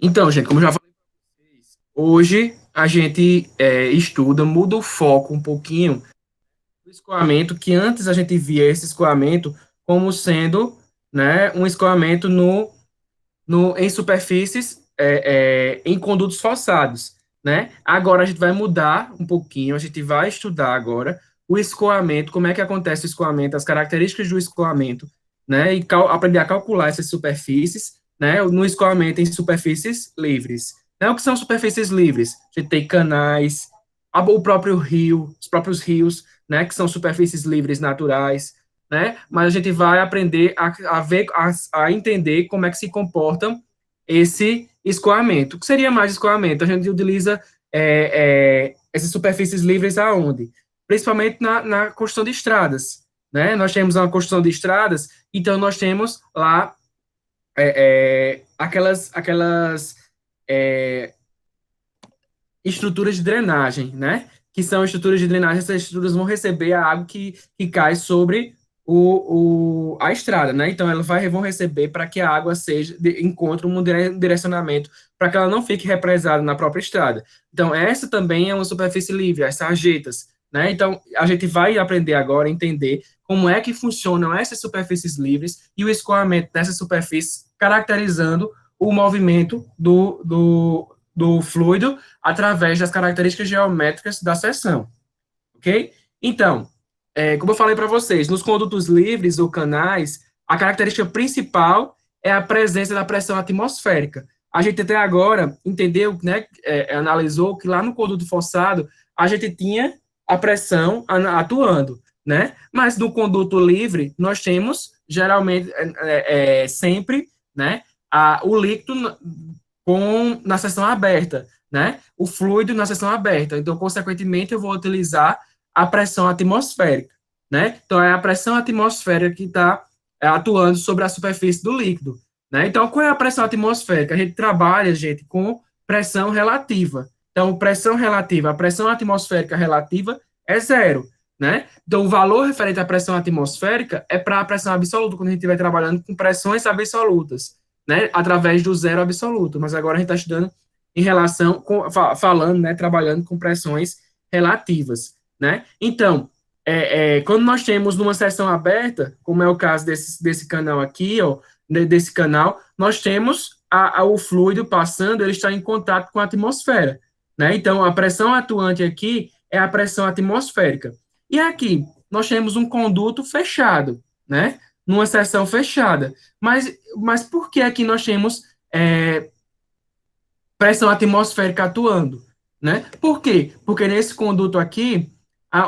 Então, gente, como eu já falei para vocês, hoje a gente estuda, muda o foco um pouquinho do escoamento, que antes a gente via esse escoamento como sendo, né, um escoamento em superfícies, em condutos forçados, né? Agora a gente vai mudar um pouquinho, a gente vai estudar agora o escoamento, como é que acontece o escoamento, as características do escoamento, né? E aprender a calcular essas superfícies, né? No escoamento em superfícies livres. Né? O que são superfícies livres? A gente tem canais, o próprio rio, os próprios rios, né? Que são superfícies livres naturais, né? Mas a gente vai aprender a ver, a entender como é que se comportam esse escoamento. O que seria mais escoamento? A gente utiliza essas superfícies livres aonde? Principalmente na construção de estradas, né? Nós temos uma construção de estradas, então nós temos lá aquelas é, estruturas de drenagem, né? Que são estruturas de drenagem, essas estruturas vão receber a água que cai sobre a estrada, né? Então, vão receber para que a água encontre um direcionamento para que ela não fique represada na própria estrada. Então, essa também é uma superfície livre, as sarjetas, né? Então, a gente vai aprender agora a entender como é que funcionam essas superfícies livres e o escoamento dessas superfícies, caracterizando o movimento do fluido através das características geométricas da seção, ok? Então, como eu falei para vocês, nos condutos livres ou canais, a característica principal é a presença da pressão atmosférica. A gente até agora entendeu, né, analisou que lá no conduto forçado a gente tinha a pressão atuando, né? Mas no conduto livre nós temos geralmente sempre, né, o líquido na seção aberta, né? O fluido na seção aberta. Então, consequentemente, eu vou utilizar a pressão atmosférica, né? Então, é a pressão atmosférica que está atuando sobre a superfície do líquido, né? Então, qual é a pressão atmosférica? A gente trabalha, gente, com pressão relativa. Então, pressão relativa, a pressão atmosférica relativa é zero, né? Então, o valor referente à pressão atmosférica é para a pressão absoluta, quando a gente estiver trabalhando com pressões absolutas, né? Através do zero absoluto. Mas agora a gente está estudando em relação, falando, né? Trabalhando com pressões relativas, né? Então, quando nós temos numa seção aberta, como é o caso desse canal aqui, ó, desse canal, nós temos o fluido passando, ele está em contato com a atmosfera, né? Então, a pressão atuante aqui é a pressão atmosférica. E aqui, nós temos um conduto fechado, né? Numa seção fechada. Mas por que aqui nós temos pressão atmosférica atuando, né? Por quê? Porque nesse conduto aqui,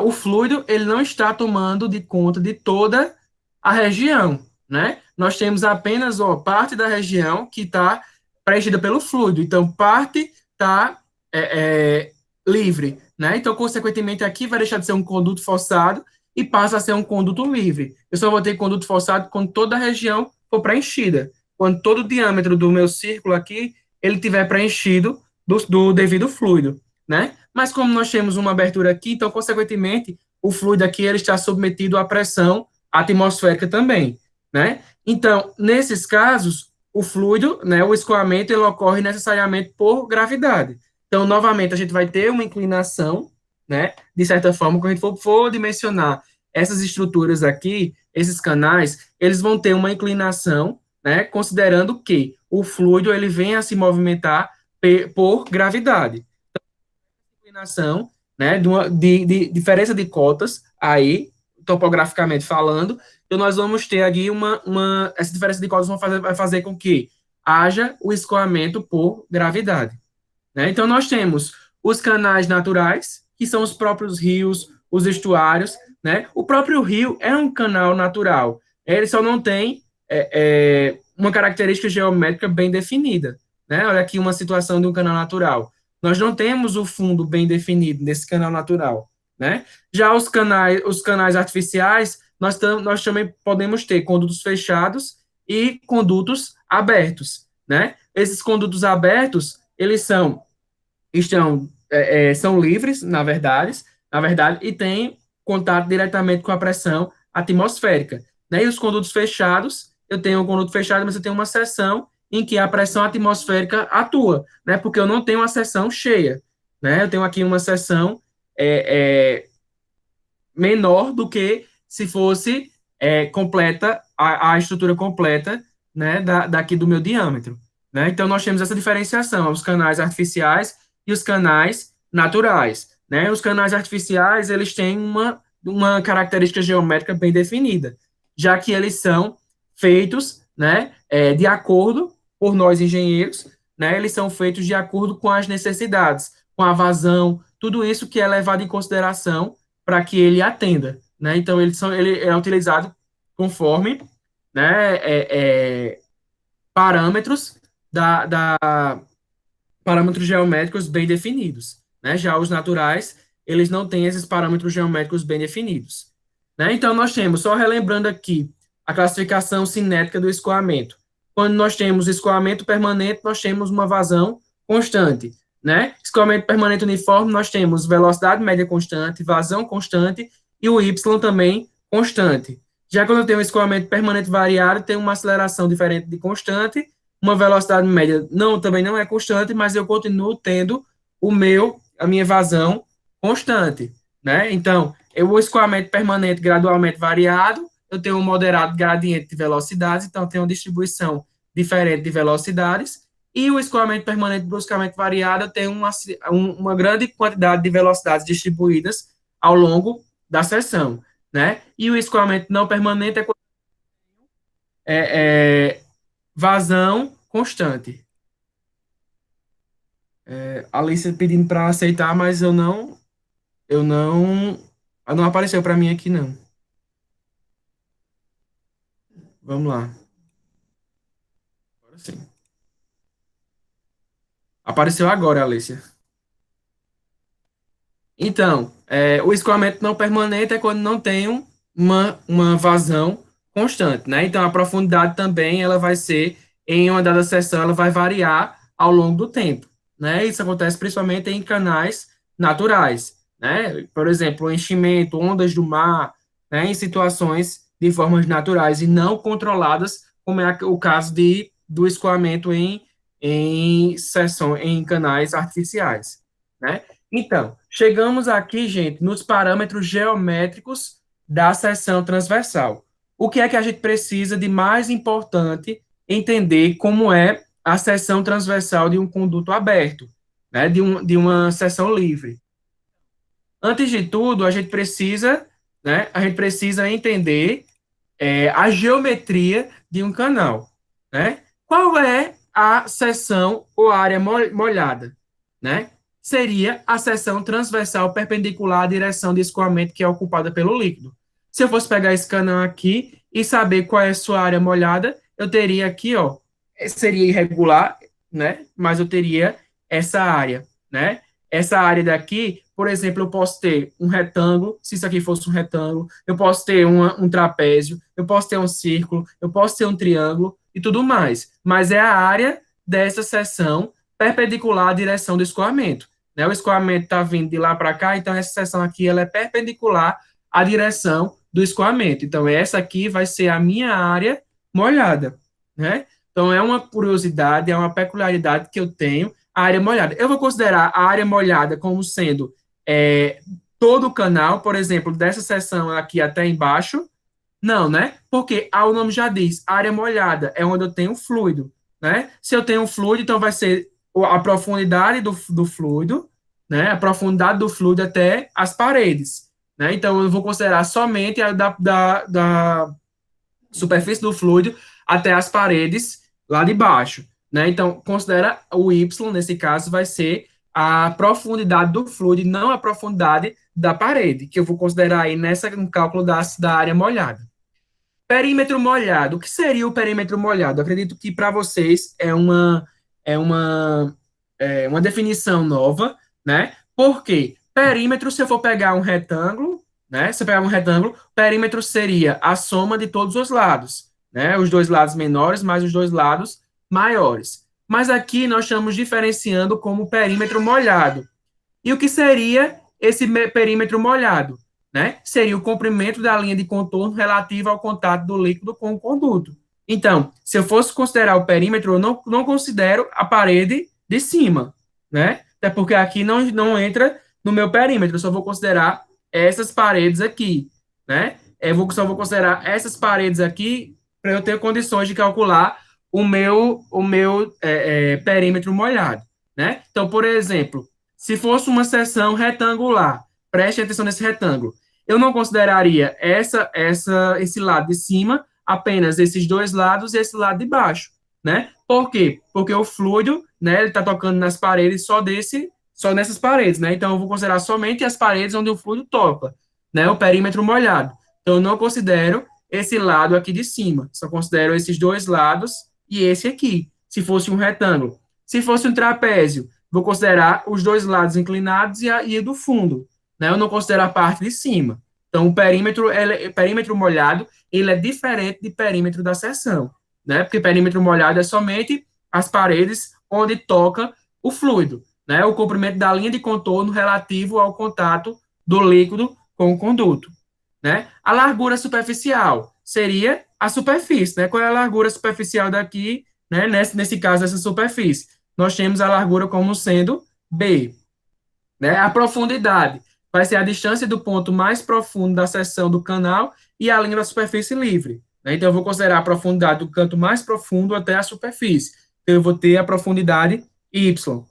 o fluido ele não está tomando de conta de toda a região, né? Nós temos apenas parte da região que está preenchida pelo fluido, então parte está livre, né? Então, consequentemente, aqui vai deixar de ser um conduto forçado e passa a ser um conduto livre. Eu só vou ter conduto forçado quando toda a região for preenchida. Quando todo o diâmetro do meu círculo aqui ele tiver preenchido do devido fluido, né? Mas como nós temos uma abertura aqui, então, consequentemente, o fluido aqui ele está submetido à pressão atmosférica também, né? Então, nesses casos, o fluido, né, o escoamento, ele ocorre necessariamente por gravidade. Então, novamente, a gente vai ter uma inclinação, né? De certa forma, quando a gente for dimensionar essas estruturas aqui, esses canais, eles vão ter uma inclinação, né? Considerando que o fluido ele vem a se movimentar por gravidade. Inclinação, né? De diferença de cotas, aí, topograficamente falando, então nós vamos ter aqui essa diferença de cotas vai fazer com que haja o escoamento por gravidade. Né? Então, nós temos os canais naturais, que são os próprios rios, os estuários. Né? O próprio rio é um canal natural, ele só não tem uma característica geométrica bem definida. Né? Olha aqui uma situação de um canal natural. Nós não temos o fundo bem definido nesse canal natural. Né? Já os canais artificiais, nós também podemos ter condutos fechados e condutos abertos. Né? Esses condutos abertos, eles são livres, na verdade, e têm contato diretamente com a pressão atmosférica. Né? E os condutos fechados, eu tenho um conduto fechado, mas eu tenho uma seção em que a pressão atmosférica atua, né? Porque eu não tenho uma seção cheia, né? Eu tenho aqui uma seção menor do que se fosse completa, a estrutura completa, né, daqui do meu diâmetro, né? Então, nós temos essa diferenciação, os canais artificiais e os canais naturais, né? Os canais artificiais, eles têm uma característica geométrica bem definida, já que eles são feitos, né, de acordo, por nós engenheiros, né, eles são feitos de acordo com as necessidades, com a vazão, tudo isso que é levado em consideração para que ele atenda, né? Então ele é utilizado conforme, né, parâmetros parâmetros geométricos bem definidos, né? Já os naturais, eles não têm esses parâmetros geométricos bem definidos, né? Então nós temos, só relembrando aqui, a classificação cinética do escoamento. Quando nós temos escoamento permanente, nós temos uma vazão constante, né? Escoamento permanente uniforme, nós temos velocidade média constante, vazão constante e o Y também constante. Já quando eu tenho um escoamento permanente variado, tem uma aceleração diferente de constante, uma velocidade média também não é constante, mas eu continuo tendo a minha vazão constante, né? Então, o escoamento permanente gradualmente variado, eu tenho um moderado gradiente de velocidades, então eu tenho uma distribuição diferente de velocidades, e o escoamento permanente bruscamente variado tem uma grande quantidade de velocidades distribuídas ao longo da seção, né? E o escoamento não permanente é vazão constante. A Alice pedindo para aceitar, mas não apareceu para mim aqui não. Vamos lá. Agora sim. Apareceu agora, Alicia. Então, o escoamento não permanente é quando não tem uma vazão constante, né? Então, a profundidade também, ela vai ser, em uma dada seção, ela vai variar ao longo do tempo, né? Isso acontece principalmente em canais naturais, né? Por exemplo, o enchimento, ondas do mar, né? Em situações de formas naturais e não controladas, como é o caso do escoamento em canais artificiais, né? Então, chegamos aqui, gente, nos parâmetros geométricos da seção transversal. O que é que a gente precisa de mais importante entender como é a seção transversal de um conduto aberto, né, de uma seção livre. Antes de tudo, a gente precisa entender a geometria de um canal, né? Qual é a seção ou área molhada, né? Seria a seção transversal perpendicular à direção de escoamento que é ocupada pelo líquido. Se eu fosse pegar esse canal aqui e saber qual é a sua área molhada, eu teria aqui, ó, seria irregular, né? Mas eu teria essa área, né? Essa área daqui, por exemplo, eu posso ter um retângulo, se isso aqui fosse um retângulo, eu posso ter um trapézio, eu posso ter um círculo, eu posso ter um triângulo e tudo mais. Mas é a área dessa seção perpendicular à direção do escoamento, né? O escoamento está vindo de lá para cá, então essa seção aqui ela é perpendicular à direção do escoamento. Então essa aqui vai ser a minha área molhada, né? Então é uma curiosidade, é uma peculiaridade que eu tenho a área molhada. Eu vou considerar a área molhada como sendo todo o canal, por exemplo, dessa seção aqui até embaixo. Não, né? Porque o nome já diz, área molhada é onde eu tenho fluido, né? Se eu tenho fluido, então vai ser a profundidade do fluido, né? A profundidade do fluido até as paredes, né? Então eu vou considerar somente a da superfície do fluido até as paredes lá de baixo, né? Então, considera o Y, nesse caso, vai ser a profundidade do fluido e não a profundidade da parede, que eu vou considerar aí no cálculo da área molhada. Perímetro molhado. O que seria o perímetro molhado? Eu acredito que para vocês é uma definição nova, né? Porque perímetro, se eu for pegar um retângulo, né? Se eu pegar um retângulo, perímetro seria a soma de todos os lados, né? Os dois lados menores mais os dois lados maiores. Mas aqui nós estamos diferenciando como perímetro molhado. E o que seria esse perímetro molhado? Né? Seria o comprimento da linha de contorno relativa ao contato do líquido com o conduto. Então, se eu fosse considerar o perímetro, eu não considero a parede de cima, né? Até porque aqui não entra no meu perímetro, eu só vou considerar essas paredes aqui, né? Só vou considerar essas paredes aqui para eu ter condições de calcular o meu perímetro molhado, né? Então, por exemplo, se fosse uma seção retangular, preste atenção nesse retângulo, eu não consideraria esse lado de cima, apenas esses dois lados e esse lado de baixo, né? Por quê? Porque o fluido, né, ele está tocando nas paredes só nessas paredes, né? Então eu vou considerar somente as paredes onde o fluido toca, né? O perímetro molhado. Então eu não considero esse lado aqui de cima, só considero esses dois lados e esse aqui, se fosse um retângulo. Se fosse um trapézio, vou considerar os dois lados inclinados e do fundo, né? Eu não considero a parte de cima. Então, perímetro molhado, ele é diferente de perímetro da seção, né? Porque perímetro molhado é somente as paredes onde toca o fluido, né? O comprimento da linha de contorno relativo ao contato do líquido com o conduto, né? A largura superficial seria a superfície, né? Qual é a largura superficial daqui, né? Nesse caso, essa superfície. Nós temos a largura como sendo B, né? A profundidade vai ser a distância do ponto mais profundo da seção do canal e a linha da superfície livre, né? Então, eu vou considerar a profundidade do canto mais profundo até a superfície. Então, eu vou ter a profundidade Y.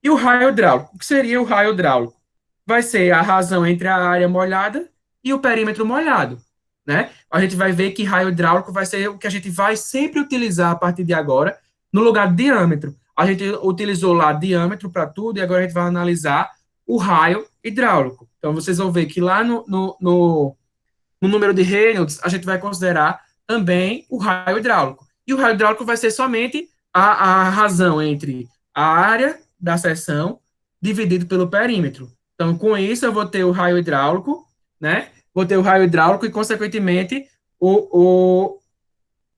E o raio hidráulico? O que seria o raio hidráulico? Vai ser a razão entre a área molhada e o perímetro molhado, né? A gente vai ver que raio hidráulico vai ser o que a gente vai sempre utilizar a partir de agora, no lugar de diâmetro. A gente utilizou lá diâmetro para tudo e agora a gente vai analisar o raio hidráulico. Então, vocês vão ver que lá no número de Reynolds, a gente vai considerar também o raio hidráulico. E o raio hidráulico vai ser somente a razão entre a área da seção dividido pelo perímetro. Então, com isso, eu vou ter o raio hidráulico, né? Vou ter o raio hidráulico e, consequentemente,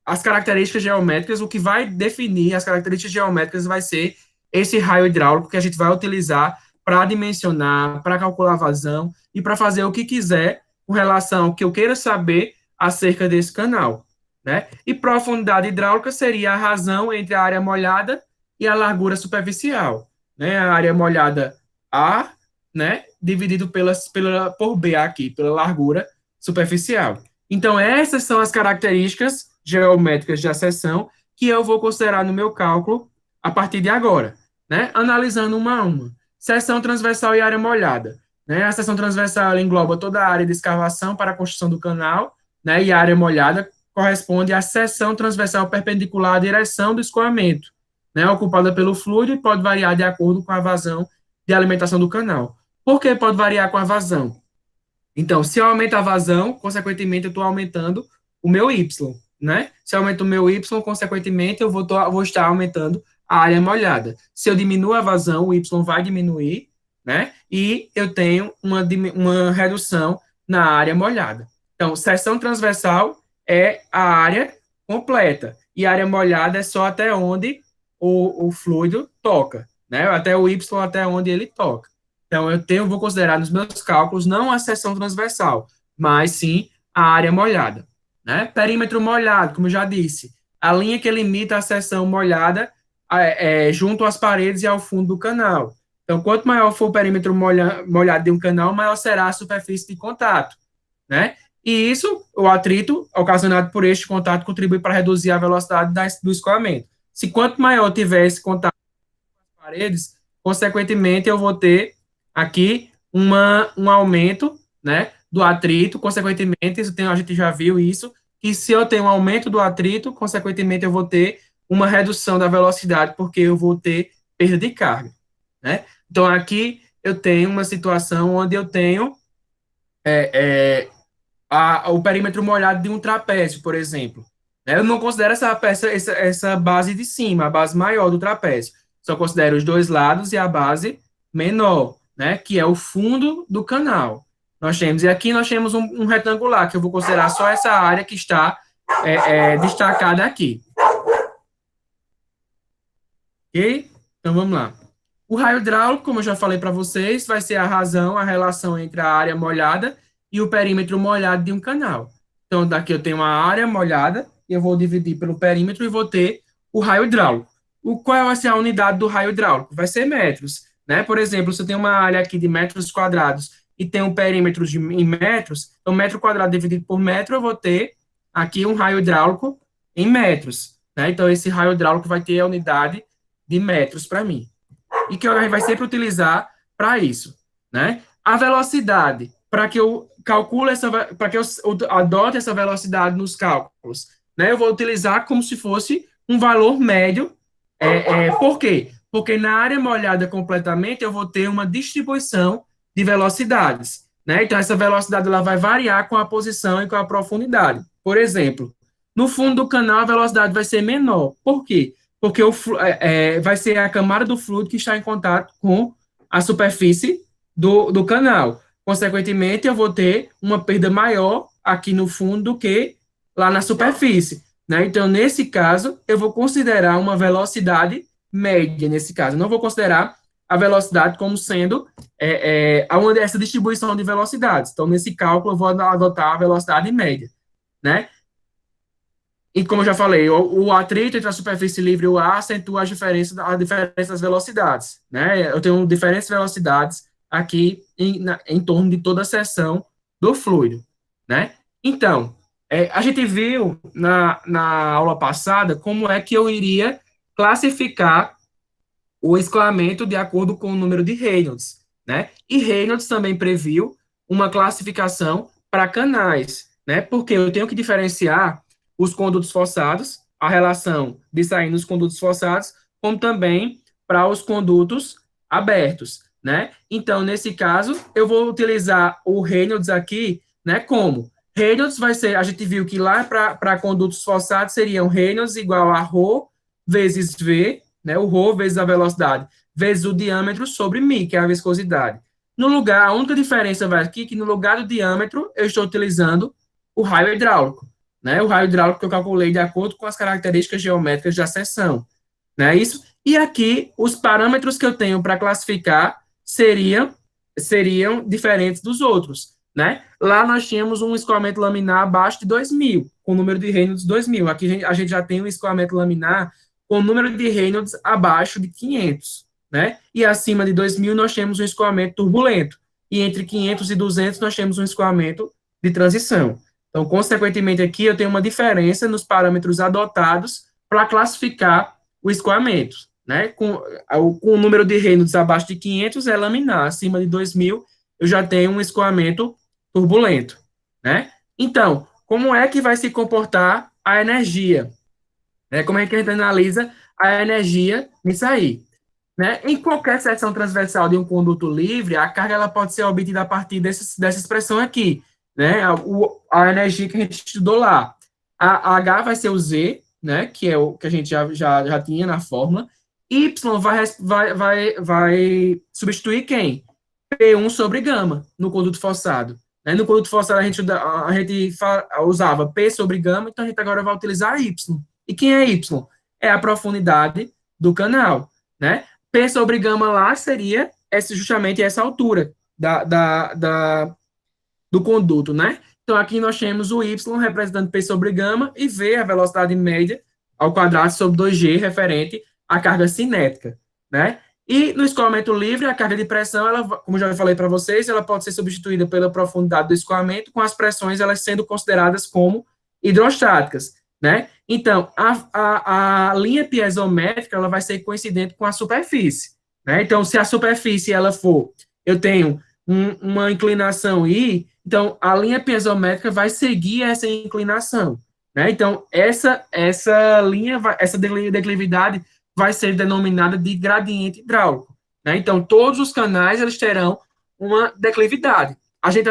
as características geométricas, o que vai definir as características geométricas vai ser esse raio hidráulico que a gente vai utilizar para dimensionar, para calcular a vazão e para fazer o que quiser com relação ao que eu queira saber acerca desse canal, né? E profundidade hidráulica seria a razão entre a área molhada e a largura superficial, né? A área molhada A, né? Dividido por B aqui, pela largura superficial. Então, essas são as características geométricas de acessão que eu vou considerar no meu cálculo a partir de agora, né? Analisando uma a uma. Seção transversal e área molhada, né? A seção transversal engloba toda a área de escavação para a construção do canal, né? E a área molhada corresponde à seção transversal perpendicular à direção do escoamento, né? Ocupada pelo fluido e pode variar de acordo com a vazão de alimentação do canal. Por que pode variar com a vazão? Então, se eu aumento a vazão, consequentemente, eu estou aumentando o meu Y, né? Se eu aumento o meu Y, consequentemente, vou estar aumentando a área molhada. Se eu diminuo a vazão, o Y vai diminuir, né? E eu tenho uma redução na área molhada. Então, seção transversal é a área completa, e a área molhada é só até onde o fluido toca, né? Até o Y, até onde ele toca. Então, vou considerar nos meus cálculos não a seção transversal, mas sim a área molhada, né? Perímetro molhado, como eu já disse, a linha que limita a seção molhada junto às paredes e ao fundo do canal. Então, quanto maior for o perímetro molhado de um canal, maior será a superfície de contato, né? E isso, o atrito ocasionado por este contato contribui para reduzir a velocidade do escoamento. Se quanto maior tiver esse contato com as paredes, consequentemente, eu vou ter aqui um aumento, né, do atrito, consequentemente, a gente já viu isso, que se eu tenho um aumento do atrito, consequentemente, eu vou ter uma redução da velocidade, porque eu vou ter perda de carga, né? Então, aqui eu tenho uma situação onde eu tenho o perímetro molhado de um trapézio, por exemplo. Né? Eu não considero essa base de cima, a base maior do trapézio. Só considero os dois lados e a base menor, né? Que é o fundo do canal. E aqui nós temos um retangular, que eu vou considerar só essa área que está destacada aqui. Ok? Então vamos lá. O raio hidráulico, como eu já falei para vocês, vai ser a relação entre a área molhada e o perímetro molhado de um canal. Então, daqui eu tenho uma área molhada, eu vou dividir pelo perímetro e vou ter o raio hidráulico. Qual vai ser a unidade do raio hidráulico? Vai ser metros, né? Por exemplo, se eu tenho uma área aqui de metros quadrados e tem um perímetro em metros, então metro quadrado dividido por metro, eu vou ter aqui um raio hidráulico em metros, né? Então, esse raio hidráulico vai ter a unidade de metros para mim. E que a gente vai sempre utilizar para isso, né? A velocidade, para que eu calcule essa, para que eu adote essa velocidade nos cálculos, né? Eu vou utilizar como se fosse um valor médio. Por quê? Porque na área molhada completamente eu vou ter uma distribuição de velocidades, né? Então essa velocidade ela vai variar com a posição e com a profundidade. Por exemplo, no fundo do canal a velocidade vai ser menor. Por quê? Porque vai ser a camada do fluido que está em contato com a superfície do canal. Consequentemente, eu vou ter uma perda maior aqui no fundo do que lá na superfície, né? Então, nesse caso, eu vou considerar uma velocidade média, nesse caso. Eu não vou considerar a velocidade como sendo essa distribuição de velocidades. Então, nesse cálculo, eu vou adotar a velocidade média, né? E como eu já falei, o atrito entre a superfície livre e o ar acentua a diferença das velocidades, né? Eu tenho diferentes velocidades aqui em torno de toda a seção do fluido, né? Então, a gente viu na aula passada como é que eu iria classificar o escoamento de acordo com o número de Reynolds, né? E Reynolds também previu uma classificação para canais, né? Porque eu tenho que diferenciar os condutos forçados, a relação de sair nos condutos forçados, como também para os condutos abertos, né? Então, nesse caso, eu vou utilizar o Reynolds aqui, né? Como? Reynolds vai ser, a gente viu que lá para condutos forçados seriam Reynolds igual a ρ vezes V, né, o ρ vezes a velocidade, vezes o diâmetro sobre μ, que é a viscosidade. No lugar, a única diferença vai aqui que no lugar do diâmetro, eu estou utilizando o raio hidráulico, né, o raio hidráulico que eu calculei de acordo com as características geométricas da seção, né, isso. E aqui, os parâmetros que eu tenho para classificar seriam diferentes dos outros, né. Lá nós tínhamos um escoamento laminar abaixo de 2.000, com o número de Reynolds 2.000. Aqui a gente já tem um escoamento laminar com o número de Reynolds abaixo de 500, né? E acima de 2.000 nós temos um escoamento turbulento. E entre 500 e 200 nós temos um escoamento de transição. Então, consequentemente, aqui eu tenho uma diferença nos parâmetros adotados para classificar o escoamento, né? Com o número de Reynolds abaixo de 500 é laminar, acima de 2.000 eu já tenho um escoamento turbulento, né? Então, como é que vai se comportar a energia? Como é que a gente analisa a energia nisso aí? Né? Em qualquer seção transversal de um conduto livre, a carga ela pode ser obtida a partir dessa expressão aqui, né? A energia que a gente estudou lá. A H vai ser o Z, né? Que é o que a gente já tinha na fórmula. Y vai substituir quem? P1 sobre gama no conduto forçado. Né? No conduto forçado a gente usava P sobre gama, então a gente agora vai utilizar Y. E quem é Y? É a profundidade do canal, né? P sobre gama lá seria justamente essa altura do conduto, né? Então, aqui nós temos o Y representando P sobre gama e V, a velocidade média, ao quadrado sobre 2G, referente à carga cinética, né? E no escoamento livre, a carga de pressão, ela, como já falei para vocês, ela pode ser substituída pela profundidade do escoamento, com as pressões elas sendo consideradas como hidrostáticas, né? Então, a linha piezométrica, ela vai ser coincidente com a superfície, né? Então, se a superfície, ela for, eu tenho uma inclinação I, então a linha piezométrica vai seguir essa inclinação, né? Então, essa linha, essa declividade vai ser denominada de gradiente hidráulico, né? Então, todos os canais, eles terão uma declividade. A gente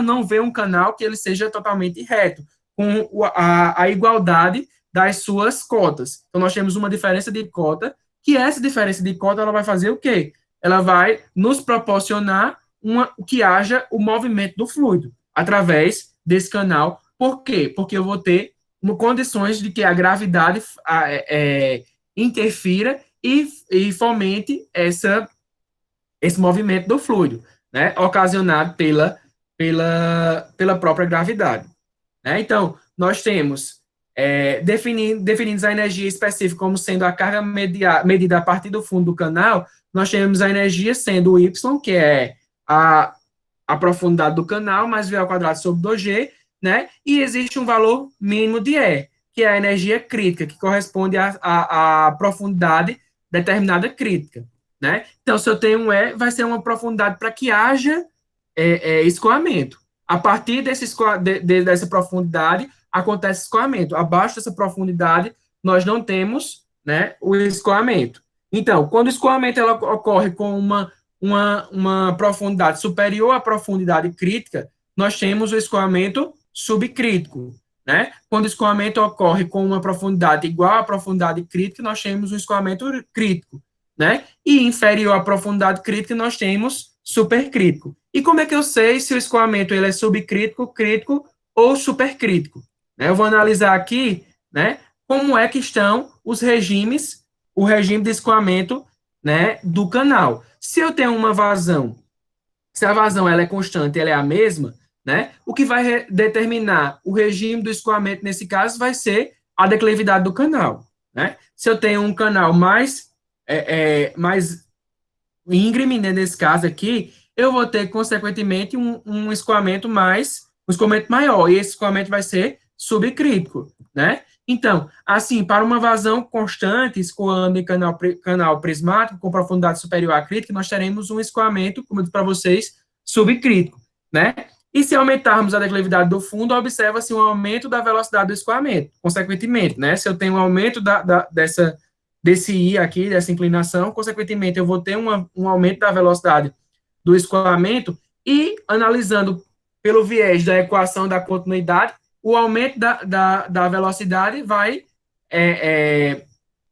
não vê um canal que ele seja totalmente reto, com a igualdade das suas cotas. Então, nós temos uma diferença de cota, que essa diferença de cota, ela vai fazer o quê? Ela vai nos proporcionar que haja o movimento do fluido, através desse canal. Por quê? Porque eu vou ter condições de que a gravidade interfira e fomente esse movimento do fluido, né, ocasionado pela própria gravidade. Né? Então, nós temos definindo a energia específica como sendo a carga medida a partir do fundo do canal, nós temos a energia sendo o Y, que é a profundidade do canal, mais V ao quadrado sobre 2G, né? E existe um valor mínimo de E, que é a energia crítica, que corresponde à profundidade determinada crítica, né? Então, se eu tenho um E, vai ser uma profundidade para que haja escoamento. A partir dessa profundidade, acontece escoamento. Abaixo dessa profundidade, nós não temos, né, o escoamento. Então, quando o escoamento ela ocorre com uma profundidade superior à profundidade crítica, nós temos o escoamento subcrítico, né? Quando o escoamento ocorre com uma profundidade igual à profundidade crítica, nós temos o escoamento crítico, né? E inferior à profundidade crítica, nós temos supercrítico. E como é que eu sei se o escoamento ele é subcrítico, crítico ou supercrítico? Né? Eu vou analisar aqui, né, como é que estão os regimes, o regime de escoamento, né, do canal. Se eu tenho uma vazão, se a vazão ela é constante, ela é a mesma, né, o que vai determinar o regime do escoamento nesse caso vai ser a declividade do canal. Né? Se eu tenho um canal mais íngreme, né, nesse caso aqui, eu vou ter, consequentemente, um escoamento maior, e esse escoamento vai ser subcrítico, né? Então, assim, para uma vazão constante, escoando em canal prismático com profundidade superior à crítica, nós teremos um escoamento, como eu disse para vocês, subcrítico, né? E se aumentarmos a declividade do fundo, observa-se um aumento da velocidade do escoamento, consequentemente, né? Se eu tenho um aumento desse I aqui, dessa inclinação, consequentemente, eu vou ter um aumento da velocidade do escoamento e, analisando pelo viés da equação da continuidade, o aumento da velocidade vai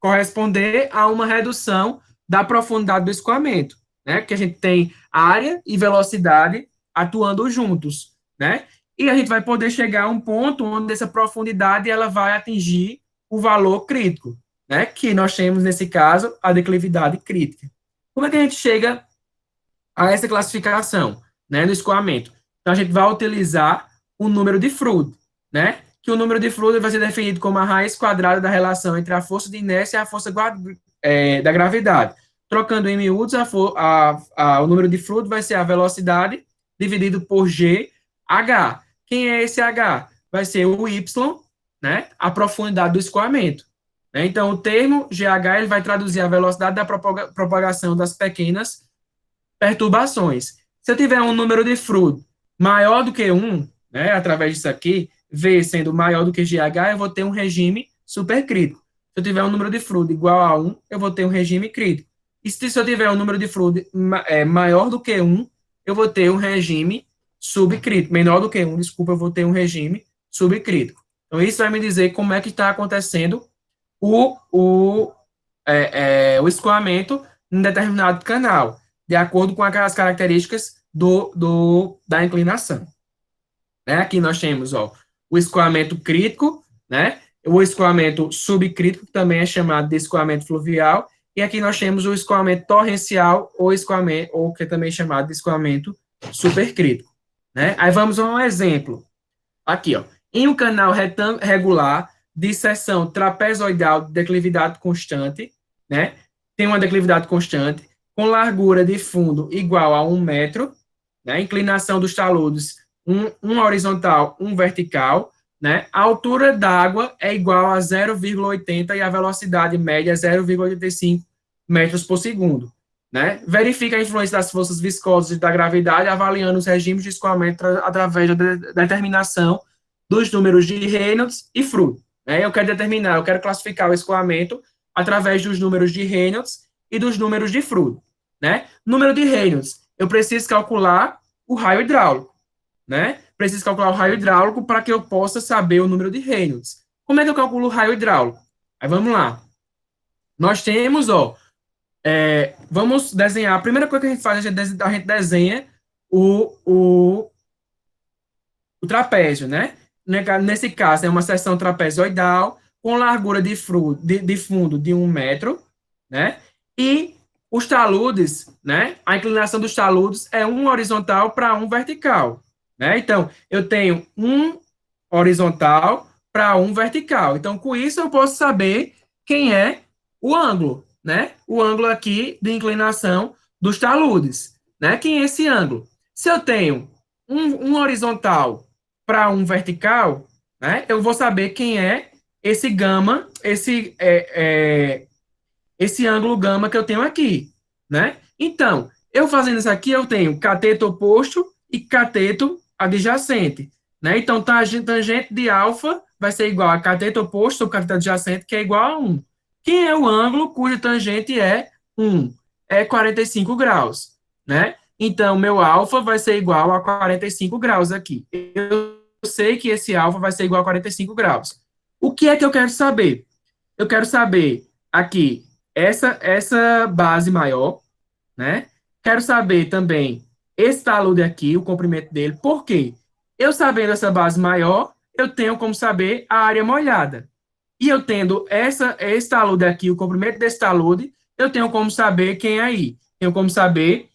corresponder a uma redução da profundidade do escoamento, né? Porque a gente tem área e velocidade atuando juntos, né? E a gente vai poder chegar a um ponto onde essa profundidade ela vai atingir o valor crítico, né? Que nós temos, nesse caso, a declividade crítica. Como é que a gente chega a essa classificação, né, no escoamento? Então, a gente vai utilizar o número de Froude, né? Que o número de Froude vai ser definido como a raiz quadrada da relação entre a força de inércia e a força da gravidade. Trocando em miúdos, o número de Froude vai ser a velocidade dividido por GH. Quem é esse H? Vai ser o Y, né? A profundidade do escoamento. Então, o termo GH ele vai traduzir a velocidade da propagação das pequenas perturbações. Se eu tiver um número de Froude maior do que 1, né, através disso aqui, V sendo maior do que GH, eu vou ter um regime supercrítico. Se eu tiver um número de Froude igual a 1, eu vou ter um regime crítico. E se eu tiver um número de Froude maior do que 1, eu vou ter um regime subcrítico. Menor do que 1, desculpa, eu vou ter um regime subcrítico. Então, isso vai me dizer como é que está acontecendo o escoamento em um determinado canal, de acordo com aquelas características da inclinação. Né? Aqui nós temos o escoamento crítico, né? O escoamento subcrítico, que também é chamado de escoamento fluvial, e aqui nós temos o escoamento torrencial, ou que é também chamado de escoamento supercrítico. Né? Aí vamos a um exemplo. Aqui, em um canal regular de seção trapezoidal de declividade constante, né? Tem uma declividade constante, com largura de fundo igual a 1 metro, né? Inclinação dos taludes, um horizontal, um vertical, né? A altura d'água é igual a 0,80 e a velocidade média é 0,85 metros por segundo. Né? Verifica a influência das forças viscosas e da gravidade, avaliando os regimes de escoamento através da determinação dos números de Reynolds e Froude. Né? Eu quero classificar o escoamento através dos números de Reynolds e dos números de Froude. Né? Número de Reynolds, eu preciso calcular o raio hidráulico. Né? Preciso calcular o raio hidráulico para que eu possa saber o número de Reynolds. Como é que eu calculo o raio hidráulico? Aí vamos lá. Nós temos, vamos desenhar. A primeira coisa que a gente faz, a gente desenha o trapézio, né? Nesse caso, é uma seção trapezoidal com largura de fundo de 1 metro, né? E os taludes, né? A inclinação dos taludes é um horizontal para um vertical, né? Então, eu tenho um horizontal para um vertical. Então, com isso, eu posso saber quem é o ângulo, né? O ângulo aqui de inclinação dos taludes, né? Quem é esse ângulo? Se eu tenho um horizontal para um vertical, né? Eu vou saber quem é esse gama, esse ângulo gama que eu tenho aqui, né? Então, eu fazendo isso aqui, eu tenho cateto oposto e cateto adjacente, né? Então, tangente de alfa vai ser igual a cateto oposto sobre cateto adjacente, que é igual a 1. Quem é o ângulo cuja tangente é 1? É 45 graus, né? Então, meu alfa vai ser igual a 45 graus aqui. Eu sei que esse alfa vai ser igual a 45 graus. O que é que eu quero saber? Eu quero saber aqui essa base maior, né? Quero saber também esse talude aqui, o comprimento dele. Por quê? Eu sabendo essa base maior, eu tenho como saber a área molhada. E eu tendo esse talude aqui, o comprimento desse talude, eu tenho como saber quem é aí. Tenho como saber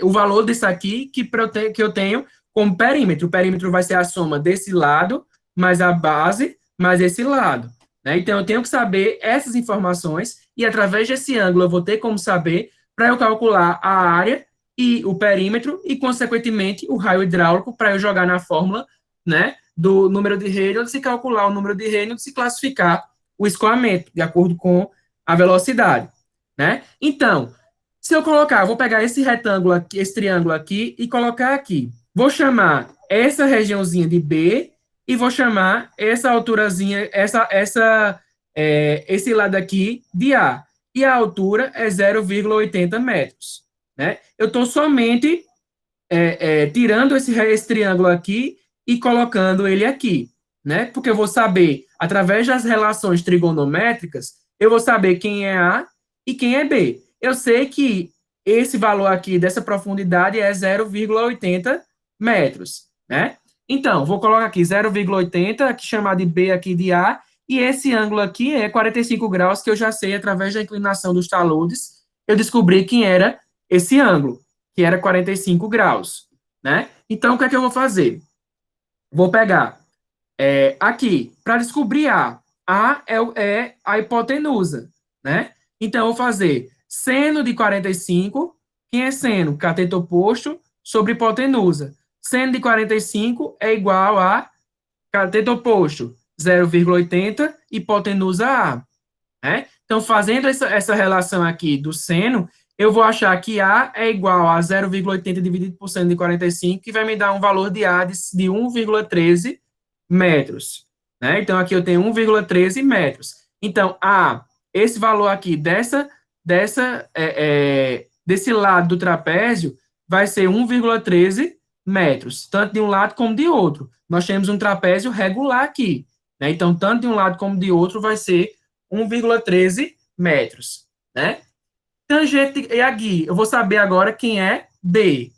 o valor disso aqui que eu tenho como perímetro. O perímetro vai ser a soma desse lado, mais a base, mais esse lado. Né? Então, eu tenho que saber essas informações, e através desse ângulo eu vou ter como saber para eu calcular a área e o perímetro, e, consequentemente, o raio hidráulico, para eu jogar na fórmula, né, do número de Reynolds, e calcular o número de Reynolds e classificar o escoamento, de acordo com a velocidade. Né? Então, se eu colocar, vou pegar esse retângulo aqui, esse triângulo aqui e colocar aqui. Vou chamar essa regiãozinha de B e vou chamar essa alturazinha, esse lado aqui de A. E a altura é 0,80 metros. Né? Eu estou somente tirando esse triângulo aqui e colocando ele aqui. Né? Porque eu vou saber, através das relações trigonométricas, eu vou saber quem é A e quem é B. Eu sei que esse valor aqui dessa profundidade é 0,80 metros, né? Então, vou colocar aqui 0,80, aqui chamar de B aqui de A, e esse ângulo aqui é 45 graus, que eu já sei, através da inclinação dos taludes, eu descobri quem era esse ângulo, que era 45 graus, né? Então, o que é que eu vou fazer? Vou pegar aqui, para descobrir A é a hipotenusa, né? Então, eu vou fazer seno de 45, quem é seno? Cateto oposto sobre hipotenusa. Seno de 45 é igual a cateto oposto, 0,80, hipotenusa A. Né? Então, fazendo essa relação aqui do seno, eu vou achar que A é igual a 0,80 dividido por seno de 45, que vai me dar um valor de A de 1,13 metros. Né? Então, aqui eu tenho 1,13 metros. Então, esse valor aqui desse lado do trapézio vai ser 1,13 metros, tanto de um lado como de outro. Nós temos um trapézio regular aqui. Né? Então, tanto de um lado como de outro vai ser 1,13 metros. Né? Tangente e aqui, eu vou saber agora quem é B.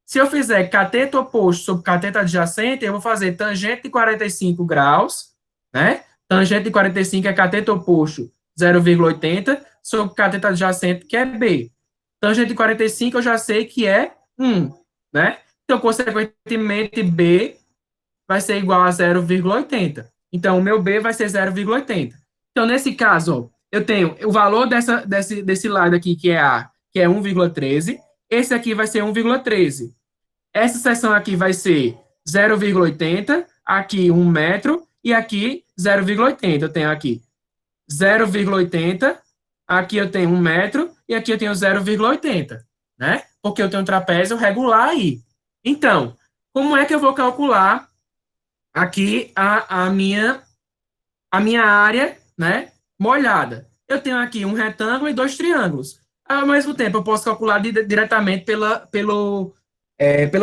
Se eu fizer cateto oposto sobre cateto adjacente, eu vou fazer tangente de 45 graus, né? Tangente de 45 é cateto oposto 0,80 sobre cateto adjacente, que é B. Tangente de 45 eu já sei que é 1, né? Então, consequentemente, B vai ser igual a 0,80. Então, o meu B vai ser 0,80. Então, nesse caso, eu tenho o valor desse lado aqui, que é A, que é 1,13. Esse aqui vai ser 1,13. Essa seção aqui vai ser 0,80, aqui 1 metro, e aqui 0,80. Eu tenho aqui 0,80, aqui eu tenho 1 metro, e aqui eu tenho 0,80, né? Porque eu tenho um trapézio regular aí. Então, como é que eu vou calcular aqui a minha área, né, molhada? Eu tenho aqui um retângulo e dois triângulos. Ao mesmo tempo, eu posso calcular diretamente pela